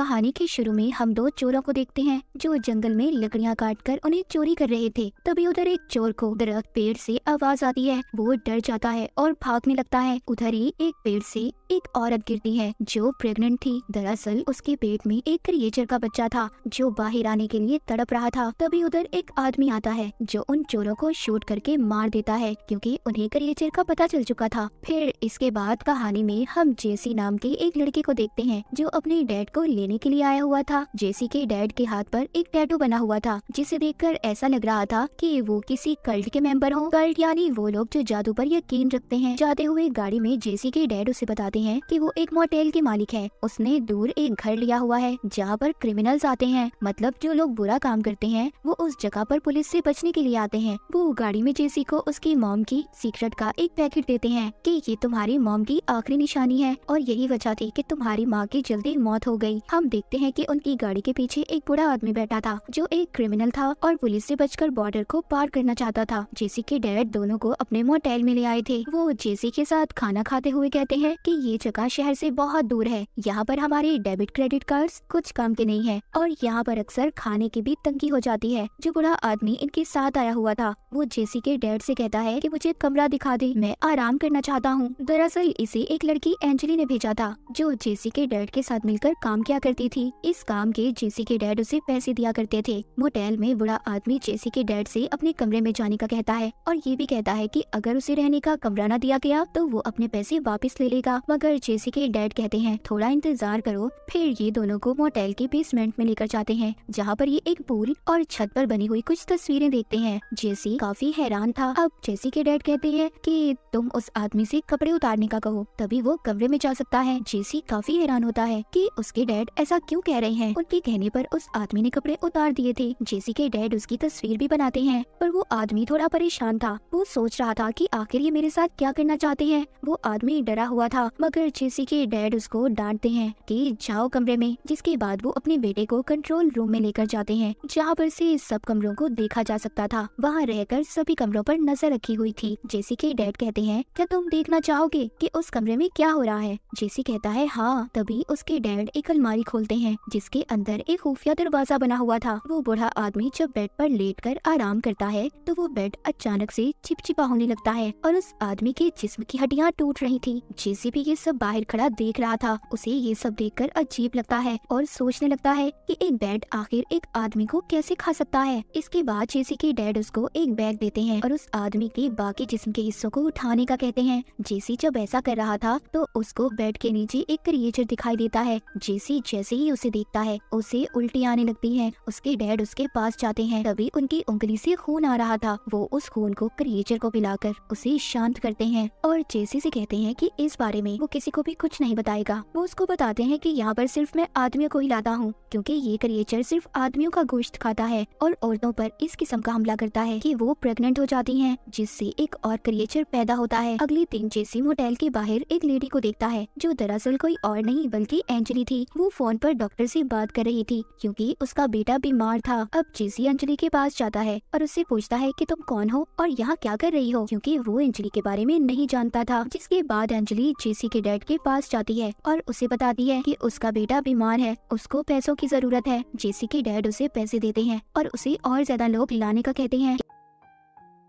कहानी के शुरू में हम दो चोरों को देखते हैं जो जंगल में लकड़ियां काटकर उन्हें चोरी कर रहे थे। तभी उधर एक चोर को दरख्त पेड़ से आवाज आती है। वो डर जाता है और भागने लगता है। उधर ही एक पेड़ से एक औरत गिरती है जो प्रेग्नेंट थी। दरअसल उसके पेट में एक क्रिएचर का बच्चा था जो बाहर आने के लिए तड़प रहा था। तभी उधर एक आदमी आता है जो उन चोरों को शूट करके मार देता है क्योंकि उन्हें क्रिएचर का पता चल चुका था। फिर इसके बाद कहानी में हम जेसी नाम के एक लड़के को देखते हैं जो अपने डैड को लेने के लिए आया हुआ था। जेसी के डैड के हाथ पर एक टैटू बना हुआ था जिसे देखकर ऐसा लग रहा था कि वो किसी कल्ट के मेंबर हो। कल्ट यानी वो लोग जो जादू पर यकीन रखते हैं। जाते हुए गाड़ी में जेसी के डैड उसे बताते हैं कि वो एक मोटेल के मालिक है। उसने दूर एक घर लिया हुआ है जहाँ पर क्रिमिनल्स आते हैं, मतलब जो लोग बुरा काम करते हैं वो उस जगह पर पुलिस से बचने के लिए आते हैं। वो गाड़ी में जेसी को उसकी मॉम की सीक्रेट का एक पैकेट देते हैं कि ये तुम्हारी मॉम की आखिरी निशानी है और यही वजह थी कि तुम्हारी माँ की जल्दी मौत हो गई। हम देखते हैं कि उनकी गाड़ी के पीछे एक बूढ़ा आदमी बैठा था जो एक क्रिमिनल था और पुलिस से बचकर बॉर्डर को पार करना चाहता था। जेसी के डैड दोनों को अपने मोटेल में ले आए थे। वो जेसी के साथ खाना खाते हुए कहते हैं कि ये जगह शहर से बहुत दूर है, यहाँ पर हमारे डेबिट क्रेडिट कार्ड्स कुछ काम के नहीं है और यहाँ पर अक्सर खाने की भी तंगी हो जाती है। जो बूढ़ा आदमी इनके साथ आया हुआ था वो जेसी के डैड से कहता है कि मुझे कमरा दिखा दे, मैं आराम करना चाहता हूँ। दरअसल इसे एक लड़की एंजली ने भेजा था जो जेसी के डैड के साथ मिलकर काम किया करती थी। इस काम के जेसी के डैड उसे पैसे दिया करते थे। मोटेल में बूढ़ा आदमी जेसी के डैड से अपने कमरे में जाने का कहता है और ये भी कहता है कि अगर उसे रहने का कमरा न दिया गया तो वो अपने पैसे वापस ले लेगा। मगर जेसी के डैड कहते हैं थोड़ा इंतजार करो। फिर ये दोनों को मोटेल के बेसमेंट में लेकर जाते हैं जहाँ पर ये एक पूल और छत पर बनी हुई कुछ तस्वीरें देखते हैं। जेसी काफी हैरान था। अब जेसी के डैड कहते हैं कि तुम उस आदमी से कपड़े उतारने का कहो तभी वो कमरे में जा सकता है। जेसी काफी हैरान होता है कि उसके डैड ऐसा क्यों कह रहे हैं। उनके कहने पर उस आदमी ने कपड़े उतार दिए थे। जेसी के डैड उसकी तस्वीर भी बनाते हैं पर वो आदमी थोड़ा परेशान था। वो सोच रहा था कि आखिर ये मेरे साथ क्या करना चाहते हैं। वो आदमी डरा हुआ था मगर जेसी के डैड उसको डांटते हैं कि जाओ कमरे में। जिसके बाद वो अपने बेटे को कंट्रोल रूम में लेकर जाते हैं जहाँ पर से सब कमरों को देखा जा सकता था। वहाँ रहकर सभी कमरों पर नजर रखी हुई थी। जेसी के डैड कहते हैं क्या तुम देखना चाहोगे कि उस कमरे में क्या हो रहा है। जेसी कहता है हाँ। तभी उसके डैड एक अलमारी खोलते हैं जिसके अंदर एक खुफिया दरवाजा बना हुआ था। वो बूढ़ा आदमी जब बेड पर लेटकर आराम करता है तो वो बेड अचानक से चिपचिपा होने लगता है और उस आदमी के जिस्म की हड्डियां टूट रही थी। जेसी भी ये सब बाहर खड़ा देख रहा था। उसे ये सब देखकर अजीब लगता है और सोचने लगता है कि एक बेड आखिर एक आदमी को कैसे खा सकता है। इसके बाद जेसी के डैड उसको एक बैग देते हैं और उस आदमी के बाकी जिस्म के हिस्सों को उठाने का कहते हैं। जेसी जब ऐसा कर रहा था तो उसको बेड के नीचे एक क्रिएचर दिखाई देता है। जेसी जैसे ही उसे देखता है उसे उल्टी आने लगती है। उसके डैड उसके पास जाते हैं तभी उनकी उंगली से खून आ रहा था। वो उस खून को क्रिएचर को पिलाकर उसे शांत करते हैं और जेसी से कहते हैं कि इस बारे में वो किसी को भी कुछ नहीं बताएगा। वो उसको बताते हैं कि यहाँ पर सिर्फ मैं आदमियों को ही लाता हूँ क्योंकि ये क्रिएचर सिर्फ आदमियों का गोश्त खाता है और औरतों पर इस किस्म का हमला करता है कि वो प्रेग्नेंट हो जाती हैं, जिससे एक और क्रिएचर पैदा होता है। अगले दिन जेसी मोटेल के बाहर एक लेडी को देखता है जो दरअसल कोई और नहीं बल्कि एंजली थी। वो फोन पर डॉक्टर से बात कर रही थी क्योंकि उसका बेटा बीमार था। अब जेसी अंजलि के पास जाता है और उससे पूछता है कि तुम कौन हो और यहाँ क्या कर रही हो, क्योंकि वो अंजलि के बारे में नहीं जानता था। जिसके बाद अंजलि जेसी के डैड के पास जाती है और उसे बताती है कि उसका बेटा बीमार है, उसको पैसों की जरूरत है। जेसी के डैड उसे पैसे देते हैं और उसे और ज्यादा लोग लाने का कहते हैं।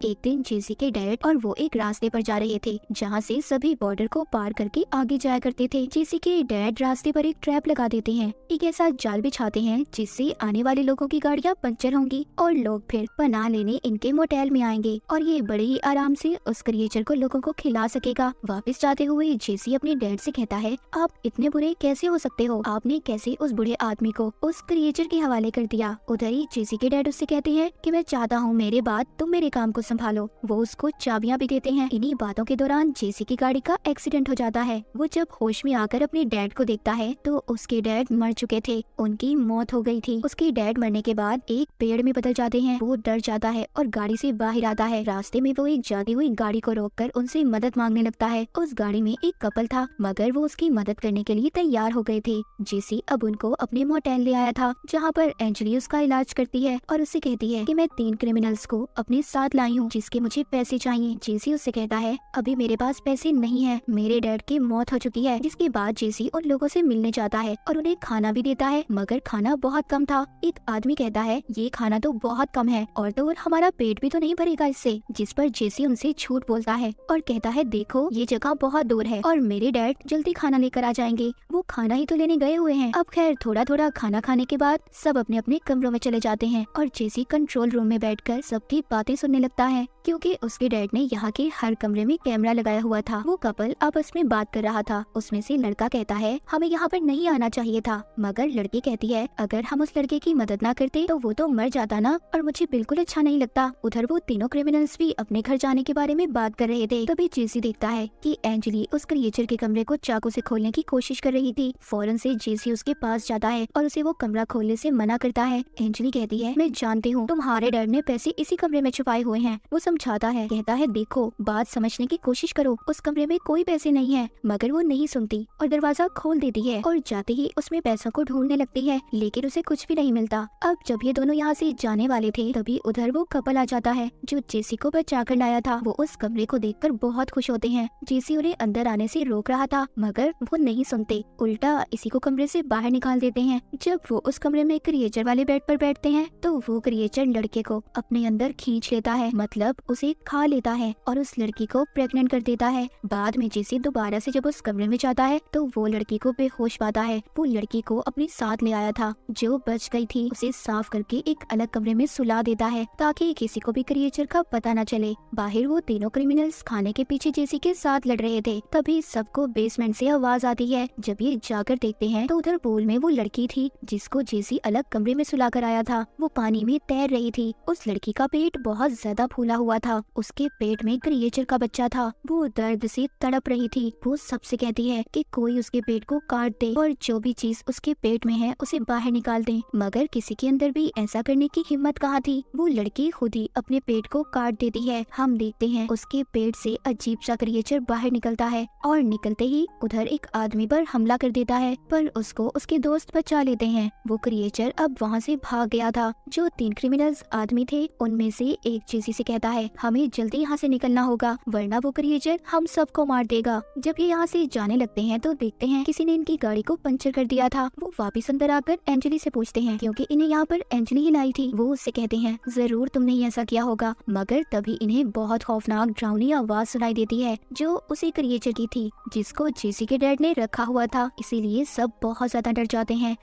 एक दिन जेसी के डैड और वो एक रास्ते पर जा रहे थे जहाँ से सभी बॉर्डर को पार करके आगे जाया करते थे। जेसी के डैड रास्ते पर एक ट्रैप लगा देते हैं, एक ऐसा जाल बिछाते हैं जिससे आने वाले लोगों की गाड़ियाँ पंचर होंगी और लोग फिर पनाह लेने इनके मोटेल में आएंगे और ये बड़े ही आराम से उस क्रिएचर को लोगों को खिला सकेगा। वापस जाते हुए जेसी अपने डैड से कहता है आप इतने बुरे कैसे हो सकते हो, आपने कैसे उस बूढ़े आदमी को उस क्रिएचर के हवाले कर दिया। उधर ही जेसी के डैड उससे कहते हैं कि मैं चाहता हूँ मेरे बाद तुम मेरे काम को संभालो। वो उसको चाबियां भी देते हैं। इन्हीं बातों के दौरान जेसी की गाड़ी का एक्सीडेंट हो जाता है। वो जब होश में आकर अपने डैड को देखता है तो उसके डैड मर चुके थे, उनकी मौत हो गई थी। उसके डैड मरने के बाद एक पेड़ में बदल जाते हैं। वो डर जाता है और गाड़ी से बाहर आता है। रास्ते में वो एक जाती हुई गाड़ी को रोककर उनसे मदद मांगने लगता है। उस गाड़ी में एक कपल था मगर वो उसकी मदद करने के लिए तैयार हो गए थे। जेसी अब उनको अपने मोटेल ले आया था जहाँ पर एंजली उसका इलाज करती है और उससे कहती है कि मैं 3 क्रिमिनल्स को अपने साथ लाई हूँ हूँ जिसके मुझे पैसे चाहिए। जेसी उससे कहता है अभी मेरे पास पैसे नहीं है, मेरे डैड की मौत हो चुकी है। जिसके बाद जेसी उन लोगों से मिलने जाता है और उन्हें खाना भी देता है, मगर खाना बहुत कम था। एक आदमी कहता है ये खाना तो बहुत कम है और तो और हमारा पेट भी तो नहीं भरेगा इससे। जिस पर जेसी उनसे झूठ बोलता है और कहता है देखो ये जगह बहुत दूर है और मेरे डैड जल्दी खाना लेकर आ जाएंगे, वो खाना ही तो लेने गए हुए हैं। अब खैर थोड़ा थोड़ा खाना खाने के बाद सब अपने अपने कमरों में चले जाते हैं और जेसी कंट्रोल रूम में बैठकर सबकी बातें सुनने लगता है, क्योंकि उसके डैड ने यहाँ के हर कमरे में कैमरा लगाया हुआ था। वो कपल आपस में बात कर रहा था। उसमें से लड़का कहता है हमें यहाँ पर नहीं आना चाहिए था, मगर लड़की कहती है अगर हम उस लड़के की मदद ना करते तो वो तो मर जाता ना, और मुझे बिल्कुल अच्छा नहीं लगता। उधर वो तीनों क्रिमिनल्स भी अपने घर जाने के बारे में बात कर रहे थे। तभी जेसी देखता है कि एंजली उस क्रिएचर के कमरे को चाकू से खोलने की कोशिश कर रही थी। फौरन से जेसी उसके पास जाता है और उसे वो कमरा खोलने से मना करता है। एंजली कहती है मैं जानती हूँ तुम्हारे डैड ने पैसे इसी कमरे में छुपाए हुए हैं। वो समझाता है, कहता है देखो बात समझने की कोशिश करो, उस कमरे में कोई पैसे नहीं है। मगर वो नहीं सुनती और दरवाजा खोल देती है और जाते ही उसमें पैसों को ढूंढने लगती है, लेकिन उसे कुछ भी नहीं मिलता। अब जब ये दोनों यहाँ से जाने वाले थे तभी उधर वो कपल आ जाता है जो जेसी को बचा कर लाया था। वो उस कमरे को देखकर बहुत खुश होते हैं। जेसी उन्हें अंदर आने से रोक रहा था मगर वो नहीं सुनते, उल्टा इसी को कमरे से बाहर निकाल देते हैं। जब वो उस कमरे में क्रिएचर वाले बेड पर बैठते हैं तो वो क्रिएचर लड़के को अपने अंदर खींच लेता है, मतलब उसे खा लेता है और उस लड़की को प्रेग्नेंट कर देता है। बाद में जेसी दोबारा से जब उस कमरे में जाता है तो वो लड़की को बेहोश पाता है। वो लड़की को अपने साथ ले आया था जो बच गई थी, उसे साफ करके एक अलग कमरे में सुला देता है ताकि किसी को भी क्रिएचर का पता न चले। बाहर वो तीनों क्रिमिनल्स खाने के पीछे जेसी के साथ लड़ रहे थे। तभी सबको बेसमेंट से आवाज आती है। जब ये जाकर देखते हैं तो उधर पूल में वो लड़की थी जिसको जेसी अलग कमरे में सुला कर आया था। वो पानी में तैर रही थी। उस लड़की का पेट बहुत ज्यादा फूला हुआ था, उसके पेट में क्रिएचर का बच्चा था। वो दर्द से तड़प रही थी। वो सबसे कहती है कि कोई उसके पेट को काट दे और जो भी चीज उसके पेट में है उसे बाहर निकाल दे, मगर किसी के अंदर भी ऐसा करने की हिम्मत कहाँ थी। वो लड़की खुद ही अपने पेट को काट देती है। हम देखते हैं उसके पेट से अजीब सा क्रिएचर बाहर निकलता है और निकलते ही उधर एक आदमी पर हमला कर देता है, पर उसको उसके दोस्त बचा लेते हैं। वो क्रिएचर अब वहाँ से भाग गया था। जो 3 क्रिमिनल्स आदमी थे उनमें से एक जेसी से कहता है हमें जल्दी यहाँ से निकलना होगा वरना वो क्रिएचर हम सबको मार देगा। जब ये यहाँ से जाने लगते हैं तो देखते हैं किसी ने इनकी गाड़ी को पंचर कर दिया था। वो वापस अंदर आकर एंजली से पूछते हैं क्योंकि इन्हें यहाँ पर एंजली ही लाई थी। वो उससे कहते हैं जरूर तुमने ही ऐसा किया होगा, मगर तभी इन्हें बहुत खौफनाक डरावनी आवाज सुनाई देती है जो उसी क्रिएचर की थी जिसको जेसी के डैड ने रखा हुआ था। इसीलिए सब बहुत ज्यादा डर जाते हैं।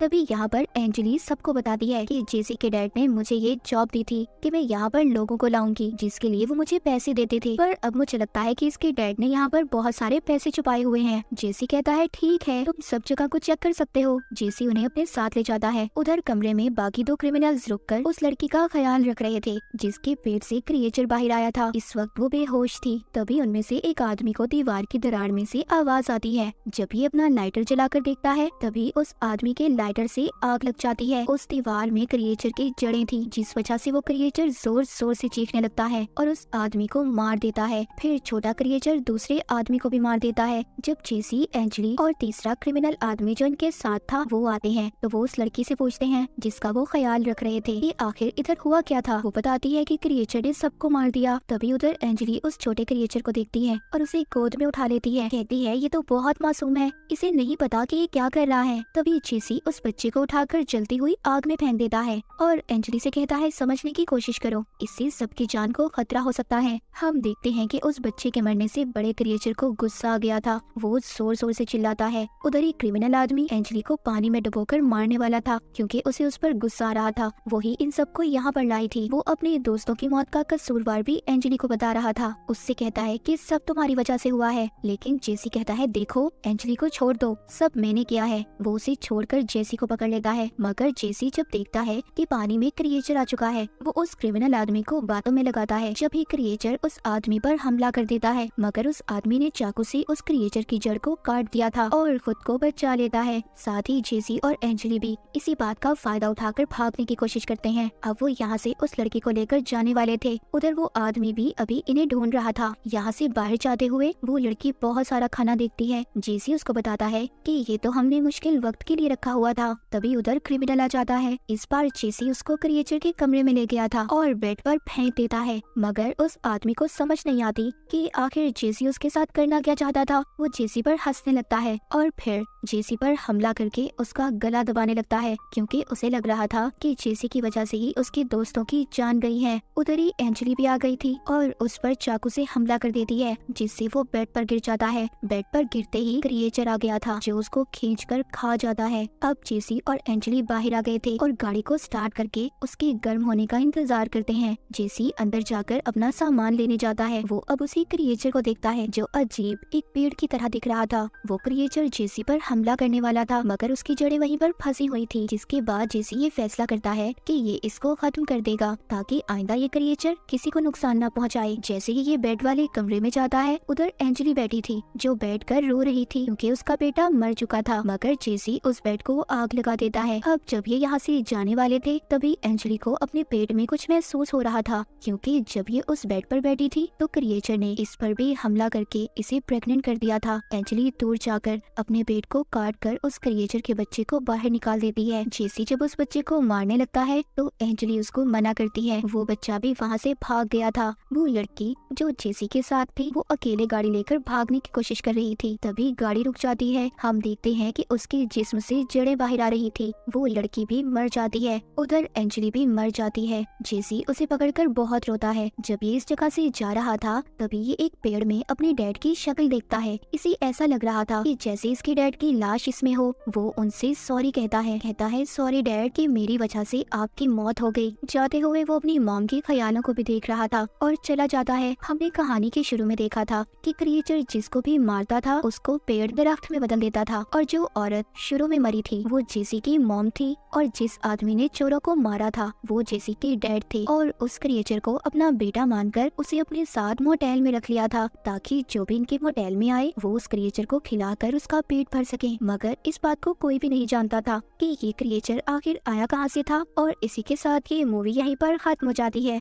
तभी यहाँ पर एंजली सबको बताती है कि जेसी के डैड ने मुझे ये जॉब दी थी कि मैं यहाँ पर लोगों को लाऊंगी, जिसके लिए वो मुझे पैसे देते थे, पर अब मुझे लगता है कि इसके डैड ने यहाँ पर बहुत सारे पैसे छुपाए हुए हैं। जेसी कहता है ठीक है तुम सब जगह को चेक कर सकते हो। जेसी उन्हें अपने साथ ले जाता है। उधर कमरे में बाकी 2 क्रिमिनल्स रुककर उस लड़की का ख्याल रख रहे थे जिसके पेट से क्रिएचर बाहर आया था। इस वक्त वो बेहोश थी। तभी उनमें से एक आदमी को दीवार की दरार में से आवाज आती है। जब ये अपना लाइटर जलाकर देखता है तभी उस आदमी के लाइटर से आग लग जाती है। उस दीवार में क्रिएचर की जड़ें थी जिस वजह से वो क्रिएचर जोर जोर से चीखने लगता है और उस आदमी को मार देता है। फिर छोटा क्रिएचर दूसरे आदमी को भी मार देता है। जब जेसी, एंजली और तीसरा क्रिमिनल आदमी जो इनके साथ था वो आते हैं तो वो उस लड़की से पूछते हैं जिसका वो ख्याल रख रहे थे कि आखिर इधर हुआ क्या था। वो बताती है कि क्रिएचर ने सबको मार दिया। तभी उधर एंजली उस छोटे क्रिएचर को देखती है और उसे गोद में उठा लेती है। कहती है ये तो बहुत मासूम है, इसे नहीं पता कि ये क्या कर रहा है। तभी जेसी उस बच्चे को उठाकर जलती हुई आग में फेंक देता है और एंजली से कहता है समझने की कोशिश करो, इससे सबकी जान को खतरा हो सकता है। हम देखते हैं कि उस बच्चे के मरने से बड़े क्रिएचर को गुस्सा आ गया था। वो जोर जोर से चिल्लाता है। उधर ही क्रिमिनल आदमी एंजली को पानी में डुबोकर मारने वाला था क्योंकि उसे उस पर गुस्सा आ रहा था। वही इन सबको यहाँ पर लाई थी। वो अपने दोस्तों की मौत का कसूरवार भी एंजली को बता रहा था। उससे कहता है कि सब तुम्हारी वजह से हुआ है, लेकिन जेसी कहता है देखो एंजली को छोड़ दो, सब मैंने किया है। वो उसे छोड़कर जेसी को पकड़ लेता है, मगर जेसी जब देखता है कि पानी में क्रिएचर आ चुका है वो उस क्रिमिनल आदमी को बातों में लगाता है। जब ही क्रिएचर उस आदमी पर हमला कर देता है, मगर उस आदमी ने चाकू से उस क्रिएचर की जड़ को काट दिया था और खुद को बचा लेता है। साथ ही जेसी और एंजली भी इसी बात का फायदा उठाकर भागने की कोशिश करते हैं। अब वो यहाँ से उस लड़की को लेकर जाने वाले थे। उधर वो आदमी भी अभी इन्हें ढूंढ रहा था। यहाँ से बाहर जाते हुए वो लड़की बहुत सारा खाना देखती है। जेसी उसको बताता है कि ये तो हमने मुश्किल वक्त के लिए रखा हुआ हुआ था। तभी उधर क्रिमिनल आ जाता है। इस बार जेसी उसको क्रिएचर के कमरे में ले गया था और बेड पर फेंक देता है, मगर उस आदमी को समझ नहीं आती कि आखिर जेसी उसके साथ करना क्या चाहता था। वो जेसी पर हंसने लगता है और फिर जेसी पर हमला करके उसका गला दबाने लगता है, क्योंकि उसे लग रहा था कि जेसी की वजह से ही उसके दोस्तों की जान गई है। उधर ही एंजली भी आ गई थी और उस पर चाकू से हमला कर देती है, जिससे वो बेड पर गिर जाता है। बेड पर गिरते ही क्रिएचर आ गया था जो उसको खींचकर खा जाता है। अब जेसी और एंजली बाहर आ गए थे और गाड़ी को स्टार्ट करके उसके गर्म होने का इंतजार करते हैं। जेसी अंदर जाकर अपना सामान लेने जाता है। वो अब उसी क्रिएचर को देखता है जो अजीब एक पेड़ की तरह दिख रहा था। वो क्रिएचर जेसी पर हमला करने वाला था, मगर उसकी जड़ें वहीं पर फंसी हुई थी, जिसके बाद जेसी ये फैसला करता है कि ये इसको खत्म कर देगा ताकि आइंदा ये क्रिएचर किसी को नुकसान न पहुंचाए। जैसे ही ये बेड वाले कमरे में जाता है, उधर एंजली बैठी थी जो बैठ कर रो रही थी क्योंकि उसका बेटा मर चुका था, मगर जेसी उस बेड को आग लगा देता है। अब जब ये यहाँ से जाने वाले थे, तभी एंजली को अपने पेट में कुछ महसूस हो रहा था, क्योंकि जब ये उस बेड पर बैठी थी तो क्रिएचर ने इस पर भी हमला करके इसे प्रेग्नेंट कर दिया था। एंजली दूर जाकर अपने पेट को काट कर उस क्रिएचर के बच्चे को बाहर निकाल देती है। जेसी जब उस बच्चे को मारने लगता है तो एंजली उसको मना करती है। वो बच्चा भी वहाँ से भाग गया था। वो लड़की जो जेसी के साथ थी वो अकेले गाड़ी लेकर भागने की कोशिश कर रही थी। तभी गाड़ी रुक जाती है। हम देखते हैं कि उसके जिस्म से जड़ें बाहर आ रही थी। वो लड़की भी मर जाती है। उधर एंजली भी मर जाती है। जेसी उसे पकड़कर बहुत रोता है। जब ये इस जगह से जा रहा था तभी ये एक पेड़ में अपने डैड की शक्ल देखता है। इसे ऐसा लग रहा था कि जैसे इसके डैड की लाश इसमें हो। वो उनसे सॉरी कहता है सॉरी डैड कि मेरी वजह से आपकी मौत हो गई। जाते हुए वो अपनी मॉम के ख्यालों को भी देख रहा था और चला जाता है। हमने कहानी के शुरू में देखा था कि क्रिएचर जिसको भी मारता था उसको पेड़ दरख्त में बदल देता था, और जो औरत शुरू में मरी थी वो जेसी की मॉम थी, और जिस आदमी ने चोरों को मारा था वो जेसी के डैड थे। और उस क्रिएचर को अपना बेटा मानकर उसे अपने साथ मोटेल में रख लिया था ताकि जो भी इनके मोटेल में आए वो उस क्रिएचर को खिलाकर उसका पेट भर सके। मगर इस बात को कोई भी नहीं जानता था कि ये क्रिएचर आखिर आया कहाँ से था। और इसी के साथ ये मूवी यहीं पर खत्म हो जाती है।